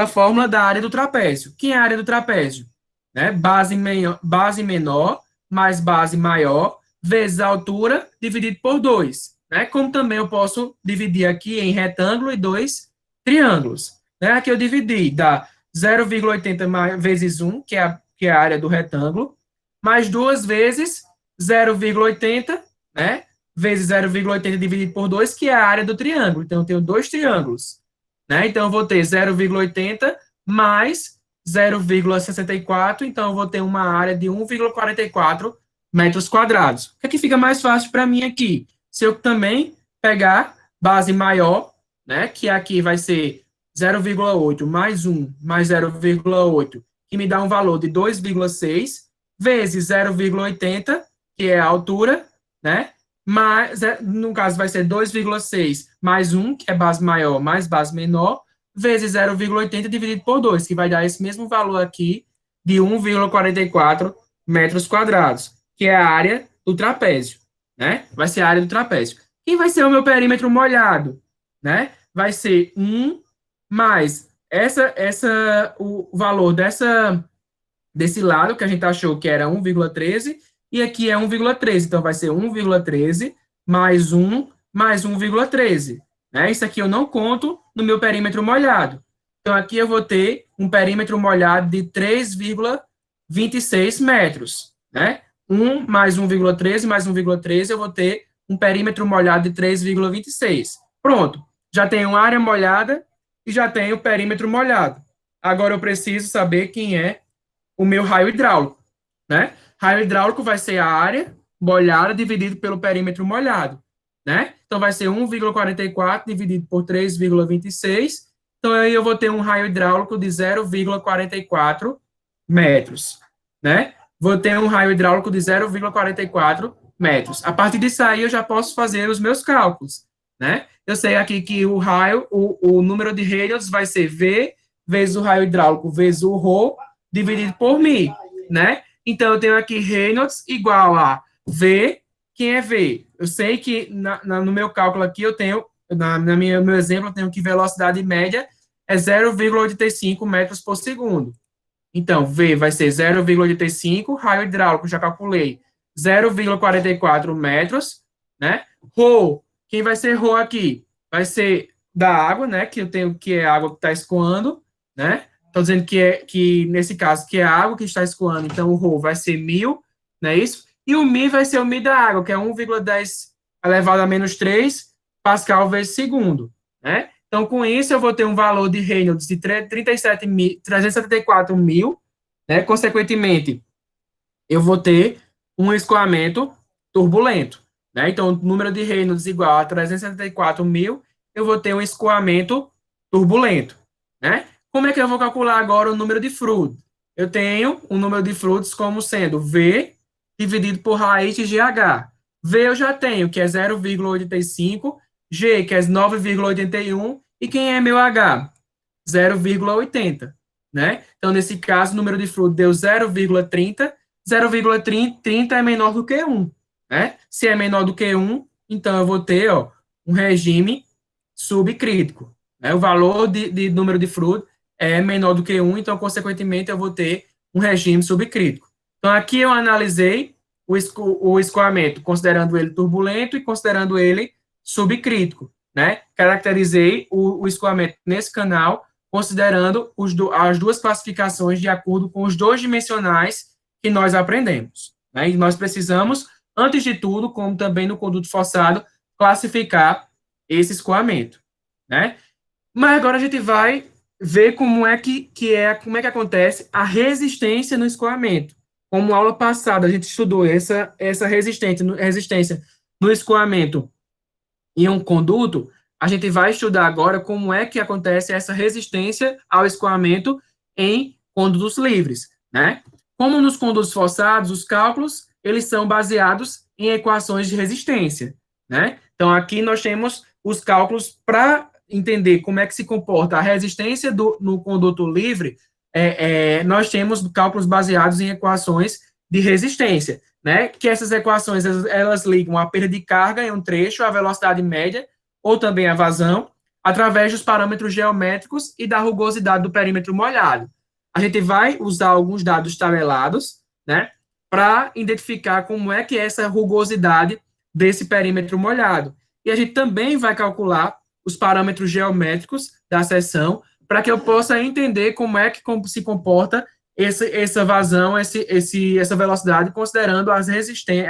fórmula da área do trapézio. Que é a área do trapézio? Né? Base menor mais base maior vezes a altura dividido por 2. Né? Como também eu posso dividir aqui em retângulo e dois triângulos. Né? Aqui eu dividi, dá 0,80 vezes 1, que é a área do retângulo, mais 2 vezes 0,80, né? Vezes 0,80 dividido por 2, que é a área do triângulo. Então, eu tenho dois triângulos. Né? Então, eu vou ter 0,80 mais 0,64, então eu vou ter uma área de 1,44 metros quadrados. O que é que fica mais fácil para mim aqui? Se eu também pegar base maior, né, que aqui vai ser 0,8 mais 1 mais 0,8, que me dá um valor de 2,6, vezes 0,80, que é a altura, né, mas, no caso, vai ser 2,6 mais 1, que é base maior, mais base menor, vezes 0,80 dividido por 2, que vai dar esse mesmo valor aqui de 1,44 metros quadrados, que é a área do trapézio, né? Vai ser a área do trapézio. Quem vai ser o meu perímetro molhado, né? Vai ser 1 mais o valor desse lado, que a gente achou que era 1,13, e aqui é 1,13. Então, vai ser 1,13 mais 1 mais 1,13. Né? Isso aqui eu não conto no meu perímetro molhado. Então, aqui eu vou ter um perímetro molhado de 3,26 metros. Né? 1 mais 1,13 mais 1,13, eu vou ter um perímetro molhado de 3,26. Pronto. Já tenho área molhada e já tenho perímetro molhado. Agora eu preciso saber quem é o meu raio hidráulico, né? Raio hidráulico vai ser a área molhada dividido pelo perímetro molhado, né? Então, vai ser 1,44 dividido por 3,26. Então, aí eu vou ter um raio hidráulico de 0,44 metros, né? Vou ter um raio hidráulico de 0,44 metros. A partir disso aí, eu já posso fazer os meus cálculos, né? Eu sei aqui que o número de Reynolds vai ser V vezes o raio hidráulico vezes o ρ dividido por mi, né? Então, eu tenho aqui Reynolds igual a V. Quem é V? Eu sei que no meu cálculo aqui, eu tenho, no meu exemplo, eu tenho que velocidade média é 0,85 metros por segundo. Então, V vai ser 0,85, raio hidráulico, já calculei, 0,44 metros, né? Rho, quem vai ser Rho aqui? Vai ser da água, né? Que eu tenho, que é a água que está escoando, né? Estou dizendo que nesse caso, que é a água que está escoando, então o Rho vai ser 1.000, não é isso? E o Mi vai ser o Mi da água, que é 1,10 elevado a menos 3 Pascal vezes segundo, né? Então, com isso, eu vou ter um valor de Reynolds de 374 mil, né? Consequentemente, eu vou ter um escoamento turbulento, né? Então, o número de Reynolds igual a 374 mil, eu vou ter um escoamento turbulento, né? Como é que eu vou calcular agora o número de fluidos? Eu tenho o número de fluidos como sendo V dividido por raiz de GH. V eu já tenho, que é 0,85, G, que é 9,81, e quem é meu H? 0,80, né? Então, nesse caso, o número de fluido deu 0,30, 0,30 é menor do que 1, né? Se é menor do que 1, então eu vou ter, ó, um regime subcrítico, né? O valor de número de fluido é menor do que 1, então, consequentemente, eu vou ter um regime subcrítico. Então, aqui eu analisei o escoamento, considerando ele turbulento e considerando ele subcrítico, né? Caracterizei o escoamento nesse canal, considerando as duas classificações de acordo com os dois dimensionais que nós aprendemos, né? E nós precisamos, antes de tudo, como também no conduto forçado, classificar esse escoamento, né? Mas agora a gente vai ver como é que acontece a resistência no escoamento. Como aula passada a gente estudou essa resistência no escoamento em um conduto, a gente vai estudar agora como é que acontece essa resistência ao escoamento em condutos livres, né? Como nos condutos forçados, os cálculos, eles são baseados em equações de resistência, né? Então, aqui nós temos os cálculos para entender como é que se comporta a resistência no conduto livre, nós temos cálculos baseados em equações de resistência, né? Que essas equações, elas ligam a perda de carga em um trecho, a velocidade média, ou também a vazão, através dos parâmetros geométricos e da rugosidade do perímetro molhado. A gente vai usar alguns dados tabelados, né, para identificar como é que é essa rugosidade desse perímetro molhado. E a gente também vai calcular os parâmetros geométricos da seção para que eu possa entender como é que se comporta essa vazão, essa velocidade, considerando a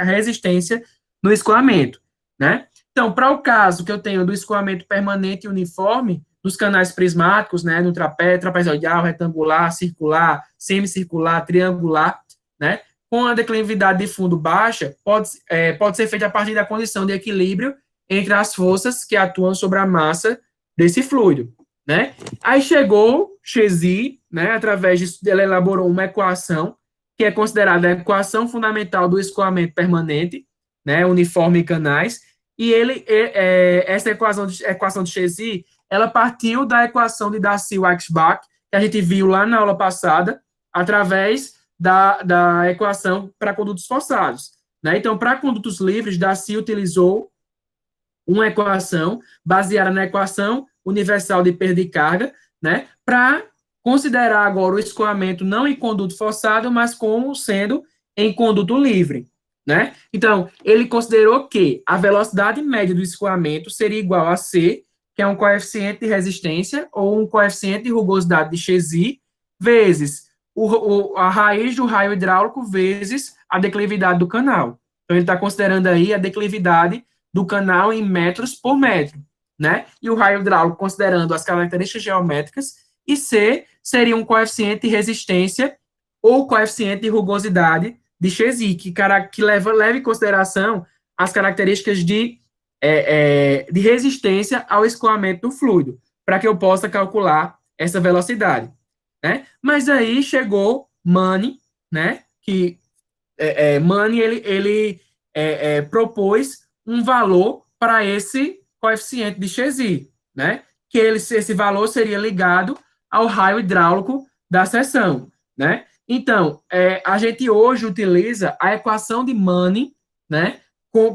resistência no escoamento, né? Então, para o caso que eu tenho do escoamento permanente e uniforme, nos canais prismáticos, né, no trapézio, trapezoidal, retangular, circular, semicircular, triangular, né, com a declividade de fundo baixa, pode ser feita a partir da condição de equilíbrio entre as forças que atuam sobre a massa desse fluido, né. Aí chegou Chezy, né, através disso, ele elaborou uma equação que é considerada a equação fundamental do escoamento permanente, né, uniforme em canais, e essa equação de Chezy, ela partiu da equação de Darcy-Weisbach, que a gente viu lá na aula passada, através da equação para condutos forçados. Né? Então, para condutos livres, Darcy utilizou uma equação baseada na equação universal de perda de carga, né, para considerar agora o escoamento não em conduto forçado, mas como sendo em conduto livre. Né? Então, ele considerou que a velocidade média do escoamento seria igual a C, que é um coeficiente de resistência, ou um coeficiente de rugosidade de Chezy, vezes a raiz do raio hidráulico vezes a declividade do canal. Então, ele está considerando aí a declividade do canal em metros por metro, né? E o raio hidráulico considerando as características geométricas, e C seria um coeficiente de resistência ou coeficiente de rugosidade de Chezy, que leva em consideração as características de resistência ao escoamento do fluido, para que eu possa calcular essa velocidade. Né? Mas aí chegou Money, né? Que Money ele propôs um valor para esse coeficiente de Chezy, né? Que esse valor seria ligado ao raio hidráulico da seção, né? Então, a gente hoje utiliza a equação de Money, né?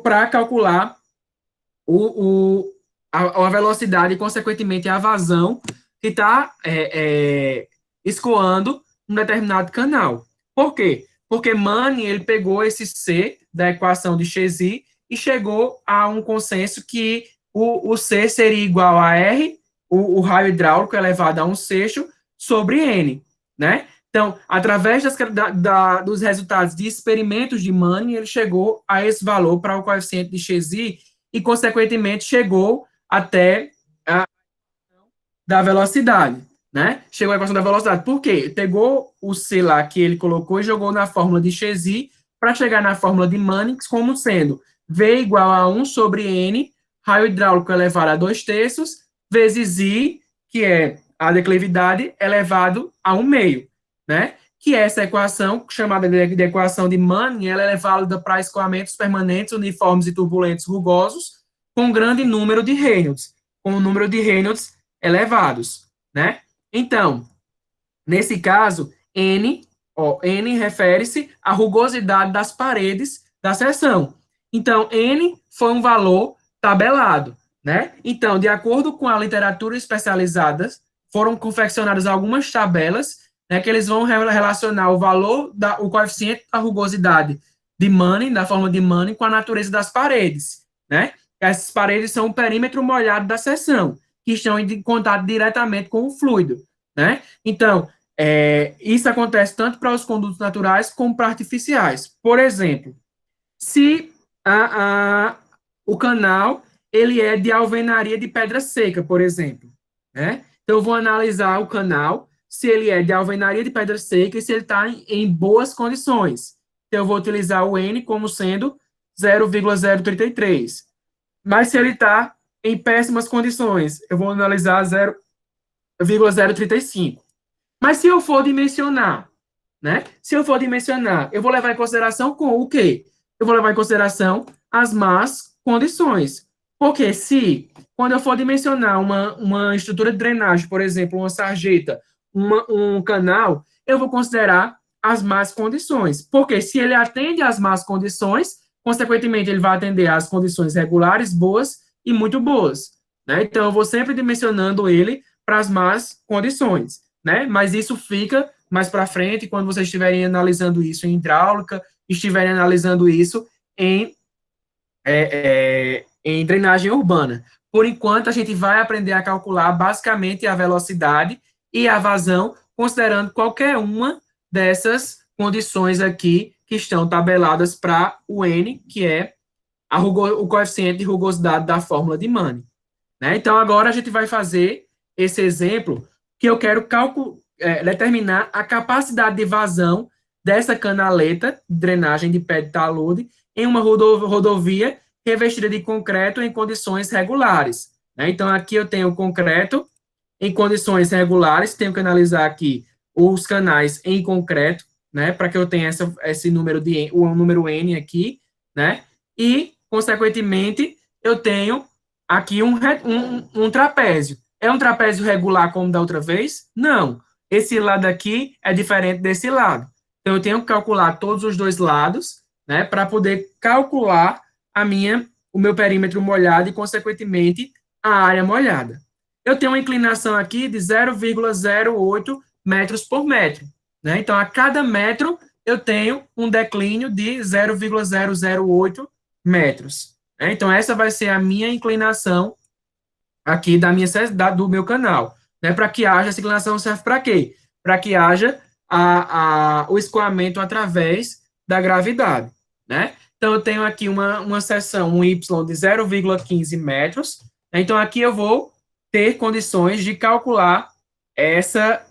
Para calcular a velocidade e, consequentemente, a vazão que está escoando um determinado canal. Por quê? Porque Money ele pegou esse C da equação de Chezy e chegou a um consenso que o C seria igual a R, o raio hidráulico elevado a 1/6, sobre N, né? Então, através dos resultados de experimentos de Money, ele chegou a esse valor para o coeficiente de Chezy e, consequentemente, chegou até a da velocidade, né? Chegou a equação da velocidade. Por quê? Pegou o C lá que ele colocou e jogou na fórmula de Chezy para chegar na fórmula de Mannix como sendo V igual a 1 sobre N, raio hidráulico elevado a 2/3, vezes I, que é a declividade, elevado a 1/2, né? Que essa equação, chamada de equação de Manning, ela é válida para escoamentos permanentes, uniformes e turbulentos rugosos, com grande número de Reynolds, com o número de Reynolds elevados, né? Então, nesse caso, N refere-se à rugosidade das paredes da seção. Então, N foi um valor tabelado, né? Então, de acordo com a literatura especializada, foram confeccionadas algumas tabelas, né, que eles vão relacionar o valor, o coeficiente da rugosidade de Manning, da forma de Manning, com a natureza das paredes, né? Essas paredes são o perímetro molhado da seção, que estão em contato diretamente com o fluido, né? Então, isso acontece tanto para os condutos naturais como para artificiais. Por exemplo, se o canal ele é de alvenaria de pedra seca, por exemplo, né? Então, eu vou analisar o canal, se ele é de alvenaria de pedra seca e se ele está em boas condições. Então, eu vou utilizar o N como sendo 0,033. Mas se ele está em péssimas condições, eu vou analisar 0,035. Mas se eu for dimensionar, né? Se eu for dimensionar, eu vou levar em consideração com o quê? Eu vou levar em consideração as más condições. Porque se, quando eu for dimensionar uma estrutura de drenagem, por exemplo, uma sarjeta, um canal, eu vou considerar as más condições. Porque se ele atende às más condições, consequentemente, ele vai atender às condições regulares, boas e muito boas. Né? Então, eu vou sempre dimensionando ele para as más condições. Né? Mas isso fica mais para frente, quando vocês estiverem analisando isso em hidráulica, estiverem analisando isso em drenagem urbana. Por enquanto, a gente vai aprender a calcular basicamente a velocidade e a vazão, considerando qualquer uma dessas condições aqui que estão tabeladas para o N, que é o coeficiente de rugosidade da fórmula de Manning. Né? Então, agora a gente vai fazer esse exemplo que eu quero determinar a capacidade de vazão dessa canaleta de drenagem de pé de talude em uma rodovia revestida de concreto em condições regulares. Né? Então, aqui eu tenho concreto em condições regulares, tenho que analisar aqui os canais em concreto, né, para que eu tenha esse número o número N aqui, né, e, consequentemente, eu tenho aqui um trapézio. É um trapézio regular como da outra vez? Não. Esse lado aqui é diferente desse lado. Então, eu tenho que calcular todos os dois lados, né, para poder calcular o meu perímetro molhado e, consequentemente, a área molhada. Eu tenho uma inclinação aqui de 0,08 metros por metro. Né? Então, a cada metro, eu tenho um declínio de 0,008 metros. Né? Então, essa vai ser a minha inclinação aqui do meu canal. Né? Para que haja, essa inclinação serve para quê? Para que haja o escoamento através da gravidade. Né? Então, eu tenho aqui uma seção, um Y de 0,15 metros. Então, aqui eu vou ter condições de calcular essa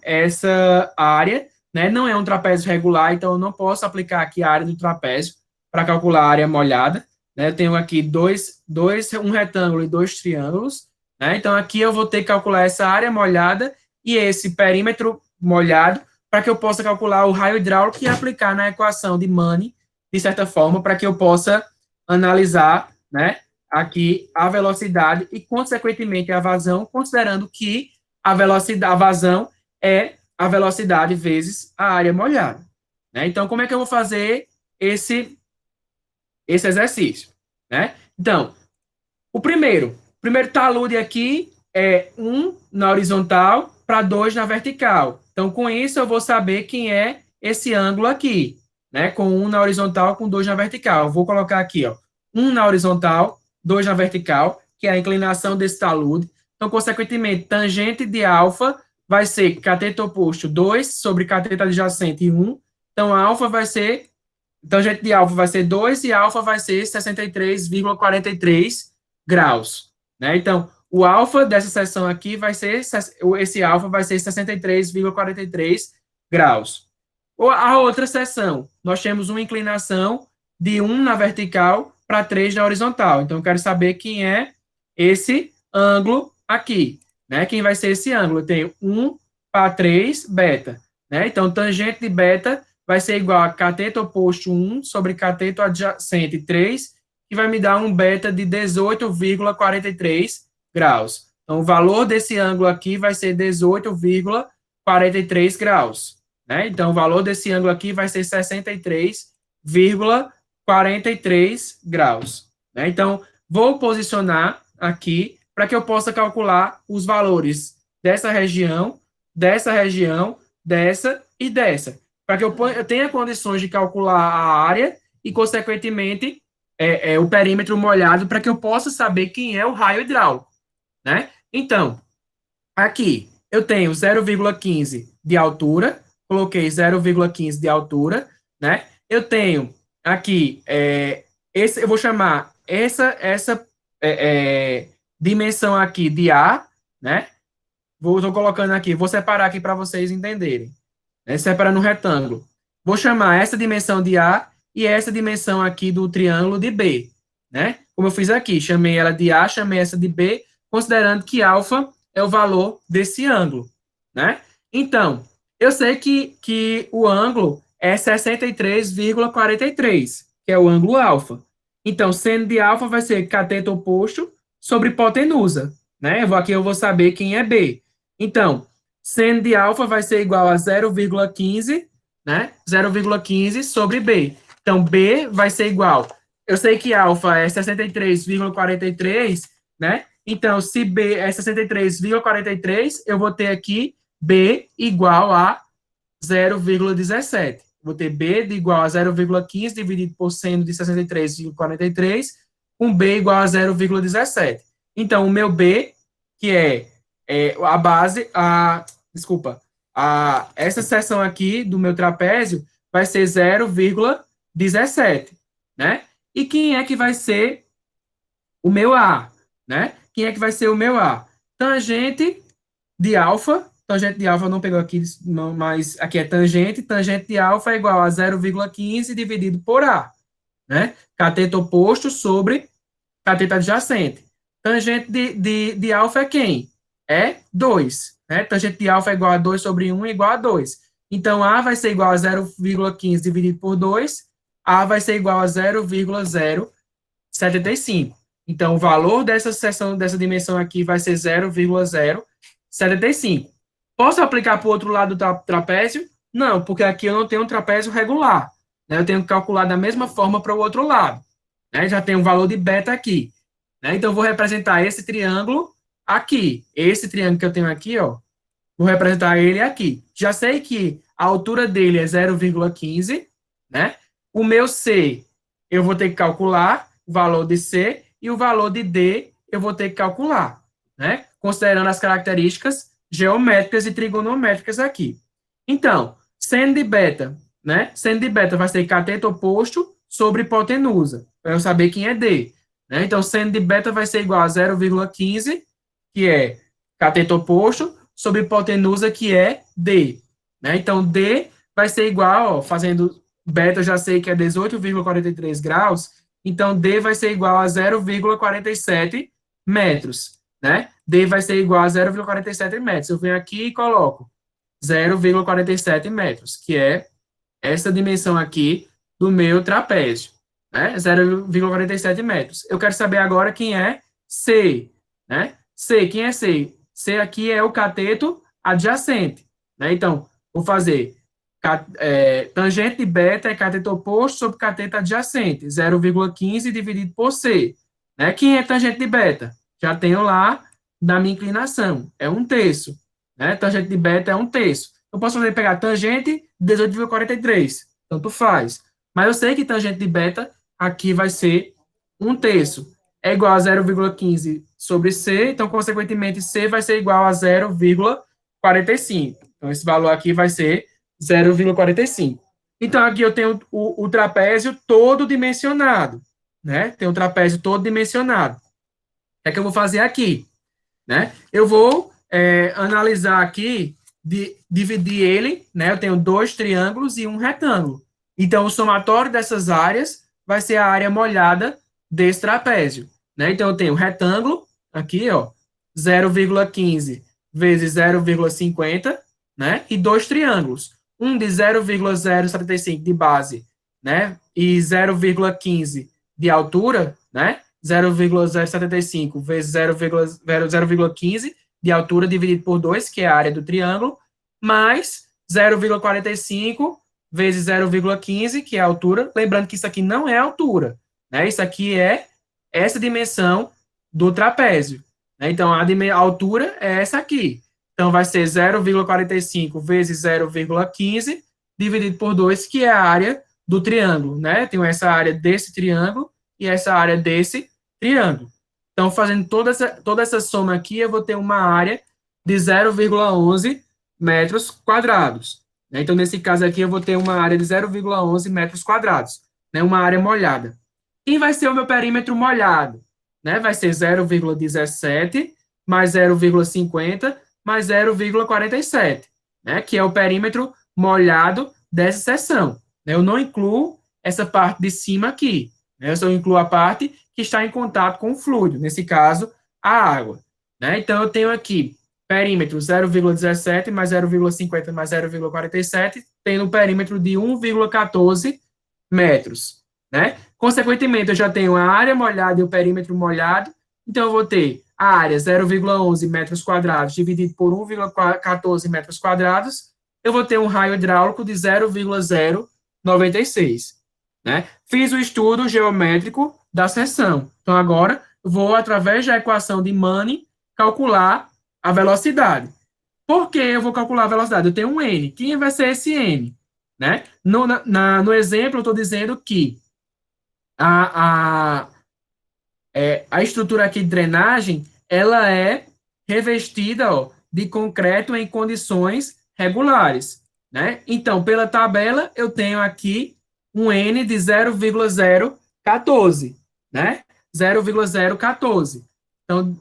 área, né? Não é um trapézio regular, então eu não posso aplicar aqui a área do trapézio para calcular a área molhada, né? Eu tenho aqui um retângulo e dois triângulos, né? Então aqui eu vou ter que calcular essa área molhada e esse perímetro molhado para que eu possa calcular o raio hidráulico e aplicar na equação de Mani, de certa forma, para que eu possa analisar, né, aqui a velocidade e, consequentemente, a vazão, considerando que a vazão é a velocidade vezes a área molhada. Né? Então, como é que eu vou fazer esse exercício? Né? Então, o primeiro talude aqui é 1 na horizontal para 2 na vertical. Então, com isso, eu vou saber quem é esse ângulo aqui, né? Com 1 na horizontal, com 2 na vertical. Eu vou colocar aqui, ó, 1 na horizontal, 2 na vertical, que é a inclinação desse talude. Então, consequentemente, tangente de alfa vai ser cateto oposto 2 sobre cateto adjacente 1. Então, alfa vai ser, tangente de alfa vai ser 2 e alfa vai ser 63,43 graus. Né? Então, o alfa dessa seção aqui vai ser, esse alfa vai ser 63,43 graus. Ou a outra seção, nós temos uma inclinação de 1 na vertical para 3 na horizontal. Então, eu quero saber quem é esse ângulo aqui. Né? Quem vai ser esse ângulo? Eu tenho 1 para 3 beta. Né? Então, tangente de beta vai ser igual a cateto oposto 1 sobre cateto adjacente 3, que vai me dar um beta de 18,43 graus. Então, o valor desse ângulo aqui vai ser 18,43 graus. Né? Então, o valor desse ângulo aqui vai ser 63,43 graus. Né? Então, vou posicionar aqui para que eu possa calcular os valores dessa região, dessa e dessa. Para que eu tenha condições de calcular a área e, consequentemente, o perímetro molhado para que eu possa saber quem é o raio hidráulico. Né? Então, aqui eu tenho 0,15 de altura, coloquei 0,15 de altura, né? Eu tenho aqui, eu vou chamar essa dimensão aqui de A, né? Estou colocando aqui, vou separar aqui para vocês entenderem. Né? Separando um retângulo. Vou chamar essa dimensão de A e essa dimensão aqui do triângulo de B. Né? Como eu fiz aqui, chamei ela de A, chamei essa de B, considerando que alfa é o valor desse ângulo. Né? Então, eu sei que o ângulo é 63,43, que é o ângulo alfa. Então, seno de alfa vai ser cateto oposto sobre hipotenusa. Né? Aqui eu vou saber quem é B. Então, seno de alfa vai ser igual a 0,15, né? 0,15 sobre B. Então, B vai ser igual. Eu sei que alfa é 63,43, né? Então, se B é 63,43, eu vou ter aqui B igual a 0,17. Vou ter B igual a 0,15 dividido por seno de 63,43, com B igual a 0,17. Então, o meu B, que é a base, desculpa, essa seção aqui do meu trapézio vai ser 0,17, né? E quem é que vai ser o meu A, né? Quem é que vai ser o meu A? Tangente de alfa, tangente de alfa não pegou aqui, não, mas aqui é tangente, tangente de alfa é igual a 0,15 dividido por A, né? Cateto oposto sobre cateto adjacente. Tangente de alfa é quem? É 2, né? Tangente de alfa é igual a 2 sobre 1 igual a 2. Então, A vai ser igual a 0,15 dividido por 2, A vai ser igual a 0,075. Então, o valor dessa seção, dessa dimensão aqui vai ser 0,075. Posso aplicar para o outro lado do trapézio? Não, porque aqui eu não tenho um trapézio regular, né? Eu tenho que calcular da mesma forma para o outro lado, né? Já tem um valor de beta aqui, né? Então, eu vou representar esse triângulo aqui. Esse triângulo que eu tenho aqui, ó, vou representar ele aqui. Já sei que a altura dele é 0,15, né? O meu C, eu vou ter que calcular o valor de C e o valor de D eu vou ter que calcular, né? Considerando as características geométricas e trigonométricas aqui. Então, seno de beta, né? Seno de beta vai ser cateto oposto sobre hipotenusa, para eu saber quem é D, né? Então, seno de beta vai ser igual a 0,15, que é cateto oposto, sobre hipotenusa, que é D, né? Então, D vai ser igual, ó, fazendo beta, eu já sei que é 18,43 graus, então D vai ser igual a 0,47 metros, né? D vai ser igual a 0,47 metros. Eu venho aqui e coloco 0,47 metros, que é essa dimensão aqui do meu trapézio, né? 0,47 metros. Eu quero saber agora quem é C, né? C, quem é C? C aqui é o cateto adjacente, né? Então, vou fazer tangente de beta é cateto oposto sobre cateto adjacente, 0,15 dividido por C, né? Quem é tangente de beta? Já tenho lá na minha inclinação, é 1/3, né? Tangente de beta é 1/3. Eu posso fazer pegar tangente 18,43, tanto faz. Mas eu sei que tangente de beta aqui vai ser 1/3. É igual a 0,15 sobre C, então, consequentemente, C vai ser igual a 0,45. Então, esse valor aqui vai ser 0,45. Então, aqui eu tenho o trapézio todo dimensionado, né? Tem o trapézio todo dimensionado. O que é que eu vou fazer aqui? Né? Eu vou analisar aqui, dividir ele, né? Eu tenho dois triângulos e um retângulo. Então, o somatório dessas áreas vai ser a área molhada desse trapézio, né? Então, eu tenho retângulo, aqui, ó, 0,15 vezes 0,50, né? E dois triângulos, um de 0,075 de base, né? E 0,15 de altura, né? 0,075 vezes 0,15 de altura dividido por 2, que é a área do triângulo, mais 0,45 vezes 0,15, que é a altura. Lembrando que isso aqui não é altura, né? Isso aqui é essa dimensão do trapézio, né? Então, a altura é essa aqui. Então, vai ser 0,45 vezes 0,15 dividido por 2, que é a área do triângulo, né? Tenho essa área desse triângulo e essa área desse triângulo. Então, fazendo toda essa soma aqui, eu vou ter uma área de 0,11 metros quadrados. Né? Então, nesse caso aqui, eu vou ter uma área de 0,11 metros quadrados, né? Uma área molhada. Quem vai ser o meu perímetro molhado? Né? Vai ser 0,17 mais 0,50 mais 0,47, né? Que é o perímetro molhado dessa seção. Eu não incluo essa parte de cima aqui, né? Eu só incluo a parte que está em contato com o fluido, nesse caso, a água, né? Então, eu tenho aqui perímetro 0,17 mais 0,50 mais 0,47, tendo um perímetro de 1,14 metros, né? Consequentemente, eu já tenho a área molhada e o perímetro molhado, então eu vou ter a área 0,11 metros quadrados dividido por 1,14 metros quadrados, eu vou ter um raio hidráulico de 0,096, né? Fiz o estudo geométrico da seção. Então, agora, vou, através da equação de Manning, calcular a velocidade. Por que eu vou calcular a velocidade? Eu tenho um N. Quem vai ser esse N? Né? No exemplo, eu estou dizendo que a, a, a estrutura aqui de drenagem, ela é revestida, ó, de concreto em condições regulares, né? Então, pela tabela, eu tenho aqui um N de 0,014, né? 0,014. Então,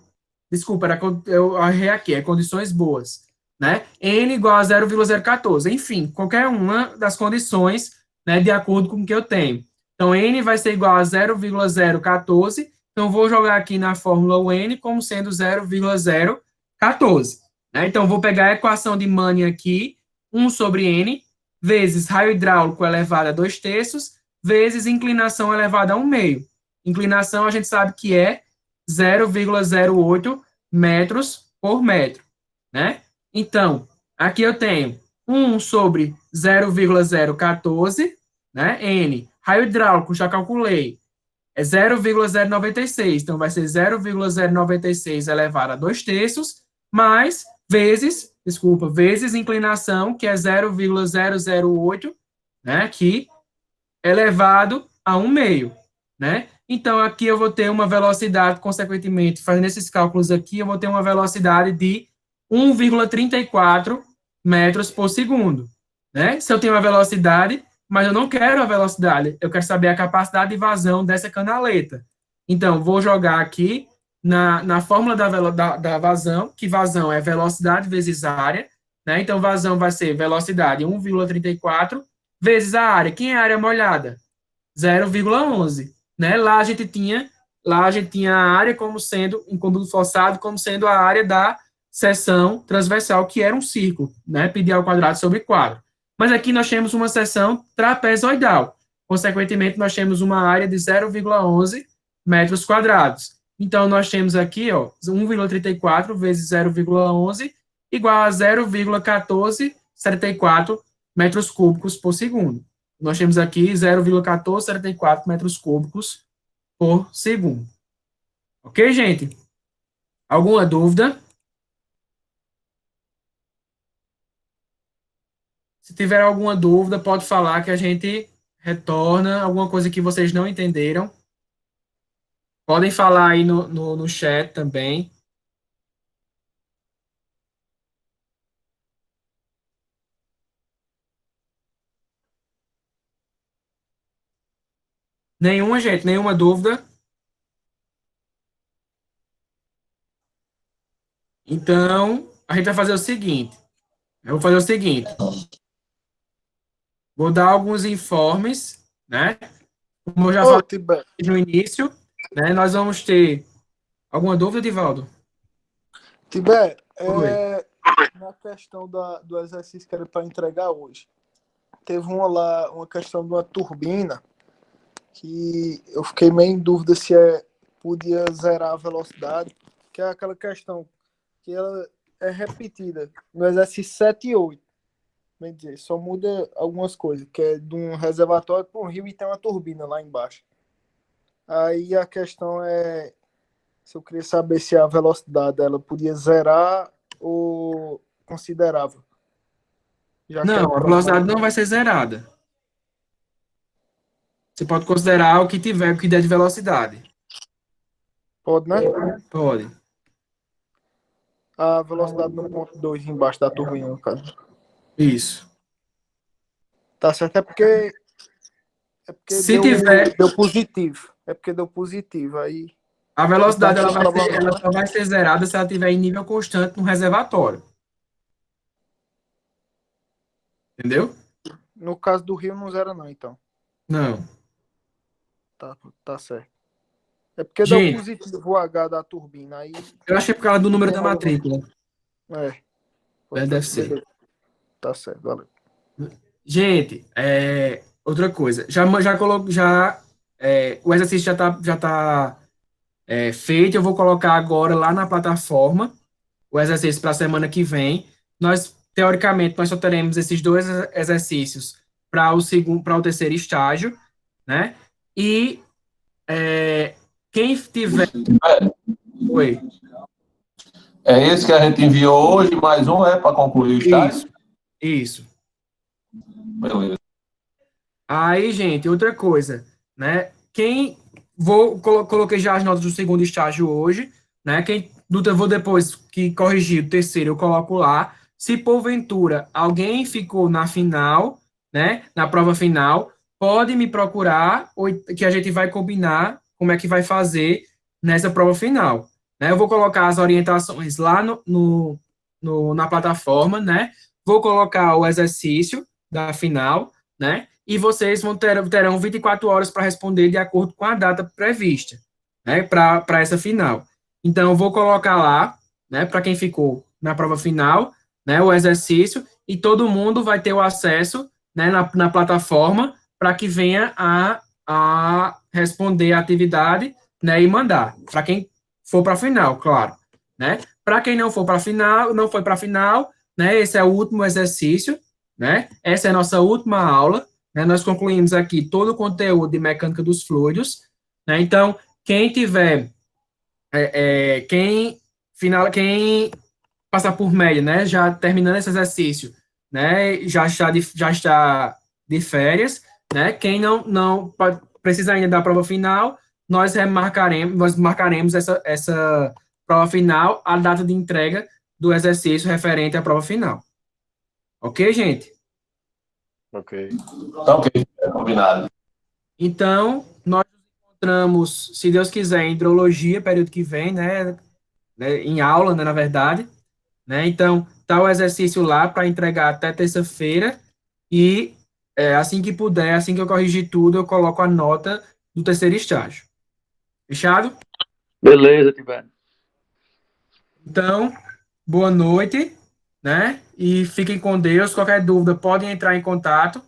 desculpa, eu errei aqui, é condições boas, né? N igual a 0,014. Enfim, qualquer uma das condições, né, de acordo com o que eu tenho. Então, N vai ser igual a 0,014. Então, vou jogar aqui na fórmula o N como sendo 0,014. Né? Então, vou pegar a equação de Manning aqui, 1 sobre N, vezes raio hidráulico elevado a 2/3, vezes inclinação elevada a 1/2. Inclinação, a gente sabe que é 0,08 metros por metro, né? Então, aqui eu tenho 1 sobre 0,014, né? N. Raio hidráulico, já calculei, é 0,096. Então, vai ser 0,096 elevado a 2/3, mais vezes inclinação, que é 0,008, né? Aqui, elevado a 1/2, né? Então, aqui eu vou ter uma velocidade, consequentemente, fazendo esses cálculos aqui, eu vou ter uma velocidade de 1,34 metros por segundo, né? Se eu tenho uma velocidade, mas eu não quero a velocidade, eu quero saber a capacidade de vazão dessa canaleta. Então, vou jogar aqui na fórmula da vazão, que vazão é velocidade vezes área, né? Então, vazão vai ser velocidade 1,34 vezes a área. Quem é a área molhada? 0,11, né? Lá a gente tinha a área como sendo, em conduto forçado, como sendo a área da seção transversal, que era um círculo, né? Pi ao quadrado sobre quadro. Mas aqui nós temos uma seção trapezoidal. Consequentemente, nós temos uma área de 0,11 metros quadrados. Então, nós temos aqui, ó, 1,34 vezes 0,11 igual a 0,1474 metros cúbicos por segundo. Nós temos aqui 0,1474 metros cúbicos por segundo. Ok, gente? Alguma dúvida? Se tiver alguma dúvida, pode falar que a gente retorna. Alguma coisa que vocês não entenderam. Podem falar aí no chat também. Nenhuma, gente, nenhuma dúvida. Então, a gente vai fazer o seguinte. Eu vou fazer o seguinte. Vou dar alguns informes, né? Como eu já Ô, falei Tibete, no início, né? Nós vamos ter alguma dúvida, Divaldo? Tibete, Oi. na questão do exercício que era para entregar hoje, teve uma lá, uma questão de uma turbina, que eu fiquei meio em dúvida se podia zerar a velocidade, que é aquela questão que ela é repetida no exercício 7 e 8. Bem dizer, só muda algumas coisas, que é de um reservatório para um rio e tem uma turbina lá embaixo. Aí a questão é se eu queria saber se a velocidade dela podia zerar ou considerável, já que é Não, a para velocidade não vai ser zerada. Você pode considerar o que tiver, o que der de velocidade. pode, né? Pode. A velocidade no ponto 2 embaixo da turbina, no caso. Isso. Tá certo, é porque Se deu, tiver, deu positivo. É porque deu positivo. Aí a a gente tá velocidade com esse problema. ela só vai ser zerada se ela tiver em nível constante no reservatório. Entendeu? No caso do rio não zera não, então. Não. Tá certo. É porque deu Gente, positivo o H da turbina. Aí eu achei por causa do número tem da alguma. matrícula. É, É, deve ser. beleza. Tá certo, valeu. Gente, outra coisa. O exercício já tá feito. Eu vou colocar agora lá na plataforma o exercício para a semana que vem. Teoricamente, nós só teremos esses dois exercícios para o terceiro estágio, né? E quem tiver. Oi, É esse que a gente enviou hoje, mais um é para concluir o isso, estágio? isso. Beleza. Aí, gente, outra coisa, né? Coloquei já as notas do segundo estágio hoje, né? Vou depois que corrigir o terceiro, eu coloco lá. Se porventura alguém ficou na final, né? Na prova final, pode me procurar, que a gente vai combinar como é que vai fazer nessa prova final, né? Eu vou colocar as orientações lá na plataforma, né? Vou colocar o exercício da final, né? E vocês terão 24 horas para responder de acordo com a data prevista, né? Para essa final. Então, eu vou colocar lá, né? Para quem ficou na prova final, né? O exercício, e todo mundo vai ter o acesso, né? Na plataforma para que venha a responder a atividade, né? E mandar. Para quem for para a final, claro, né? Para quem não for para a final, não foi para a final, né? Esse é o último exercício, né? Essa é a nossa última aula, né? Nós concluímos aqui todo o conteúdo de mecânica dos fluidos, né? Então, quem tiver, quem passar por média, né? Já terminando esse exercício, né? Já está de férias, né? Quem não precisa ainda da prova final, nós marcaremos essa prova final, a data de entrega do exercício referente à prova final. Ok, gente? Ok. Tá ok, é combinado. Então, nós nos encontramos, se Deus quiser, em hidrologia, período que vem, né, em aula, né, na verdade, né? Então, tá o exercício lá para entregar até terça-feira e assim que puder, assim que eu corrigir tudo, eu coloco a nota do terceiro estágio. Fechado? Beleza, Tibério. Então, boa noite, né? E fiquem com Deus. Qualquer dúvida, podem entrar em contato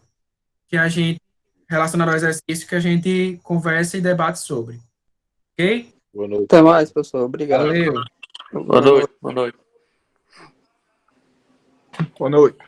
que a gente, relacionado ao exercício, que a gente conversa e debate sobre. Ok? Boa noite. Até mais, pessoal. Obrigado. Valeu. Boa noite. Boa noite. Boa noite.